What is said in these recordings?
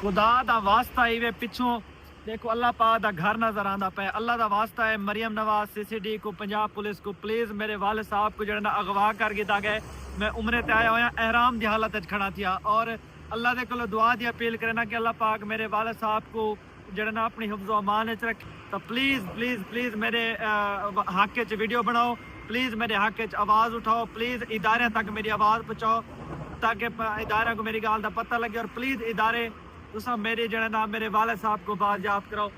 खुदा दा वास्ता ही वे पिछों देखो अल्लाह पाक दा घर नजर आंदा पे। अल्लाह दा वास्ता है मरियम नवाज सीसीडी को पंजाब पुलिस को प्लीज मेरे वाले साहब को जड़ा अगवा कर गिता गए। मैं उमरे ते आया होया एहराम दी हालत च खड़ा थिया और अल्लाह दे कोलों दुआ दी अपील करना कि अल्लाह पाक मेरे वाले साहब को जड़ा अपनी हिफ्ज़ो अमान च रखे। तो प्लीज प्लीज प्लीज मेरे हक च वीडियो बनाओ, प्लीज मेरे हक च आवाज़ उठाओ, प्लीज इदारे तक मेरी आवाज़ पहुँचाओ ताकि इदारे को मेरी गाल का पता लगे और प्लीज इदारे तुसा मेरे जड़ा नाम मेरे वाले साहब को बाजियाब कराओ।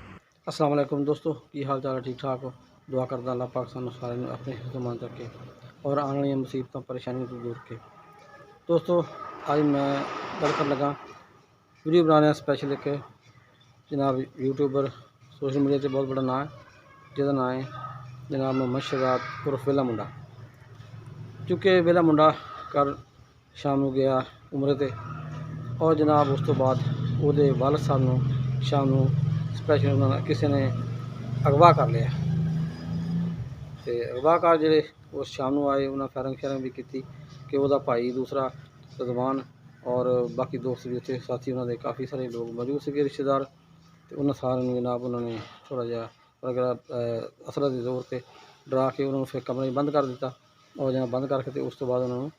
अस्सलाम वालेकुम दोस्तों, की हाल चाल है? ठीक ठाक हो? दुआ करदा अल्लाह पाक सानू सारे अपने हिफ्ज़ रखे और आने वाली मुसीबतों परेशानियों को दूर के। दोस्तों आज मैं गल कर लगा वीडियो बनाने स्पैशल एक जनाब यूट्यूबर सोशल मीडिया से बहुत बड़ा नाम है जिसका नाम है जनाब मोहम्मद शहजाद उर्फ वेला मुंडा। चूँकि वेला मुंडा कल शाम को गया उमरे ते और जनाब उस तो बाद ਉਹਦੇ ਵਾਲਦ ਸਾਹਿਬ ਨੂੰ ਸ਼ਾਮ ਨੂੰ ਸਪੈਸ਼ਲ ਉਹਨਾਂ ਕਿਸੇ ਨੇ ਅਗਵਾ ਕਰ ਲਿਆ ਤੇ ਅਗਵਾਕਾਰ ਜਿਹੜੇ ਉਸ ਸ਼ਾਮ ਨੂੰ ਆਏ ਉਹਨਾਂ ਫਾਇਰਿੰਗ ਸ਼ਾਇਰਿੰਗ ਵੀ ਕੀਤੀ ਕਿ ਉਹਦਾ ਭਾਈ ਦੂਸਰਾ ਸਜ਼ਵਾਨ ਔਰ ਬਾਕੀ ਦੋਸਤ ਵੀ ਉੱਥੇ ਸਾਥੀ ਉਹਨਾਂ ਦੇ ਕਾਫੀ ਸਾਰੇ ਲੋਕ ਮੌਜੂਦ ਸੀਗੇ ਰਿਸ਼ਤੇਦਾਰ ਤੇ ਉਹਨਾਂ ਸਾਰਿਆਂ ਨੂੰ ਜਨਾਬ ਉਹਨਾਂ ਨੇ ਥੋੜ੍ਹਾ ਜਿਹਾ ਅਸਰਾਂ ਦੇ ਜ਼ੋਰ 'ਤੇ ਡਰਾ ਕੇ ਉਹਨਾਂ ਨੂੰ ਫਿਰ ਕਮਰੇ ਬੰਦ ਕਰ ਦਿੱਤਾ ਔਰ ਜਨਾਬ ਬੰਦ ਕਰਕੇ ਤੇ ਉਸ ਤੋਂ ਬਾਅਦ ਉਹਨਾਂ ਨੂੰ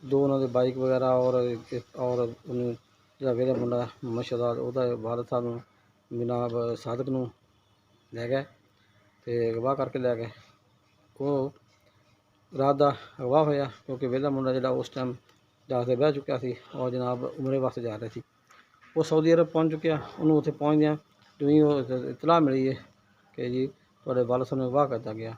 ਦੋ ਉਹਨਾਂ ਦੇ ਬਾਈਕ ਵਗੈਰਾ ਔਰ ਉਹਨੂੰ ਜਿਹੜਾ ਵੇਲਾ ਮੁੰਡਾ ਮੁਹੰਮਦ ਸ਼ਹਜ਼ਾਦ ਉਹਦਾ ਵਾਲਦ ਸਾਹਿਬ ਨੂੰ ਜਨਾਬ ਸਾਦਕ ਨੂੰ ਲੈ ਗਏ ਤੇ ਅਗਵਾ ਕਰਕੇ ਲੈ ਗਏ। ਉਹ ਰਾਤ ਦਾ ਅਗਵਾ ਹੋਇਆ ਕਿਉਂਕਿ ਵੇਲਾ ਮੁੰਡਾ ਜਿਹੜਾ ਉਸ ਟਾਈਮ ਜਹਾਜ਼ 'ਤੇ ਬਹਿ ਚੁੱਕਿਆ ਸੀ ਔਰ ਜਨਾਬ ਉਮਰੇ ਵਾਸਤੇ ਜਾ ਰਿਹਾ ਸੀ। ਉਹ ਸਾਊਦੀ ਅਰਬ ਪਹੁੰਚ ਚੁੱਕਿਆ। ਉਹਨੂੰ ਉੱਥੇ ਪਹੁੰਚਦਿਆਂ ਜਿਵੇਂ ਉਹ ਇਤਲਾਹ ਮਿਲੀ ਹੈ ਕਿ ਜੀ ਤੁਹਾਡੇ ਵਾਲਦ ਸਾਹਿਬ ਨੂੰ ਅਗਵਾ ਕੀਤਾ ਗਿਆ।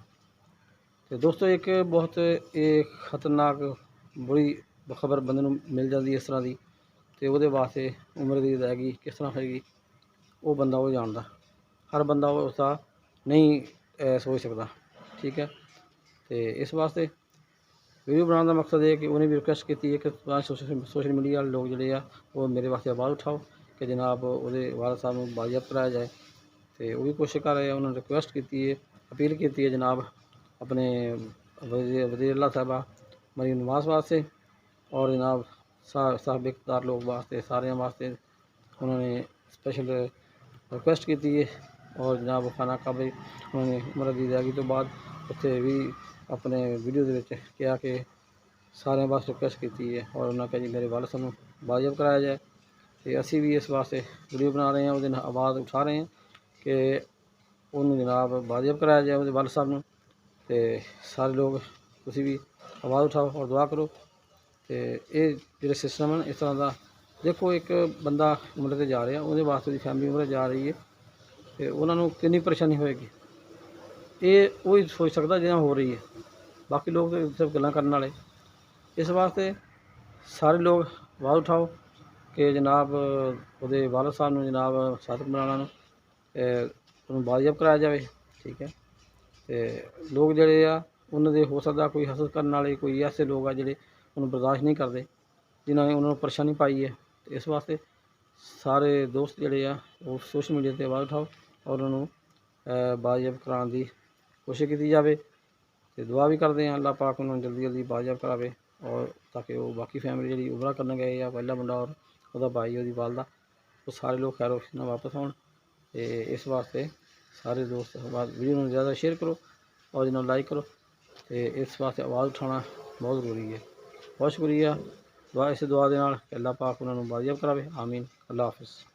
ਤੇ ਦੋਸਤੋ ਇੱਕ ਬਹੁਤ ਇਹ ਖਤਰਨਾਕ ਬੁਰੀ ਖਬਰ ਬੰਦੇ ਨੂੰ ਮਿਲ ਜਾਂਦੀ ਇਸ ਤਰ੍ਹਾਂ ਦੀ ਤੇ ਉਹਦੇ ਵਾਸਤੇ ਉਮਰ ਦੀ ਅਦਾਇਗੀ ਕਿਸ ਤਰ੍ਹਾਂ ਹੋਏਗੀ ਉਹ ਬੰਦਾ ਉਹ ਜਾਣਦਾ। ਹਰ ਬੰਦਾ ਉਸਦਾ ਨਹੀਂ ਸੋਚ ਸਕਦਾ, ਠੀਕ ਹੈ। ਤੇ ਇਸ ਵਾਸਤੇ ਵੀਡੀਓ ਬਣਾਉਣ ਦਾ ਮਕਸਦ ਇਹ ਹੈ ਕਿ ਉਹਨੇ ਵੀ ਰਿਕੁਐਸਟ ਕੀਤੀ ਹੈ ਕਿ ਸੋਸ਼ਲ ਮੀਡੀਆ ਵਾਲੇ ਲੋਕ ਜਿਹੜੇ ਆ ਉਹ ਮੇਰੇ ਵਾਸਤੇ ਆਵਾਜ਼ ਉਠਾਓ ਕਿ ਜਨਾਬ ਉਹਦੇ ਵਾਲਦ ਸਾਹਿਬ ਨੂੰ ਬਾਜ਼ਿਆਬਤ ਕਰਾਇਆ ਜਾਏ। ਤੇ ਉਹ ਵੀ ਕੋਸ਼ਿਸ਼ ਕਰ ਰਹੇ ਆ। ਉਹਨਾਂ ਨੇ ਰਿਕੁਐਸਟ ਕੀਤੀ ਹੈ, अपील की है जनाब अपने वज़ीर अल्लाह साहबा मरीम नवाज वास्ते और जनाब साहब इक़्तिदार लोग वास्ते सारे वास्ते उन्होंने स्पेशल रिक्वेस्ट की है। और जनाब खाना काबे उन्होंने उम्र दी अदायगी तो बाद उत्थे भी अपने वीडियो के कहा कि सारे वास्ते रिक्वेस्ट की है और उन्होंने कहा जी मेरे वालद साहब नूं बाजियाब कराया जाए। तो असी भी इस वास्ते वीडियो बना रहे हैं, वो आवाज़ उठा रहे हैं कि उन्होंने जनाब बाजियाब कराया जाए वो वालद साहब नूं। ते सारे लोग तुसी भी आवाज़ उठाओ और दुआ करो। तो ये जो सिस्टम है इस तरह का देखो, एक बंदा उम्र से जा रहा वो वास्ते उसकी फैमिली उम्र जा रही है तो उन्होंने कितनी परेशानी होएगी ये वही सोच सकता जिवें हो रही है। बाकी लोग तो सिर्फ गल्लां करने वाले। इस वास्ते सारे लोग आवाज़ उठाओ कि जनाब वो वालद साहब नूं जनाब सादक मौलाना नूं बाजियाब कराया जाए, ठीक है। तो लोग जोड़े आ उन्होंने हो सकता कोई हसद करने वाले कोई ऐसे लोग आ जोड़े उन्होंने बर्दाश्त नहीं करते जिन्होंने उन्होंने परेशानी पाई है। तो इस वास्ते सारे दोस्त जोड़े आ वो सोशल मीडिया पर आवाज़ उठाओ और उन्होंने बाजियाब कराने की कोशिश की जाए। तो दुआ भी करते हैं अल्लाह पाक उन्होंने जल्दी जल्दी बाजियाब करावे और ताकि वो बाकी फैमिली जी उमरा करने गए या पहला मुंडा और वह भाई वो वालदा वो सारे लोग खैर ना वापस आउण। तो इस वास्ते सारे दोस्त वीडियो में ज़्यादा शेयर करो और जिन्होंने लाइक करो। तो इस वास्ते आवाज़ उठाना बहुत ज़रूरी है। बहुत शुक्रिया। दुआ इस दुआ के नाल अल्लाह पाक उन्होंने बाजियाब करावे। आमीन। अल्लाह हाफिज़।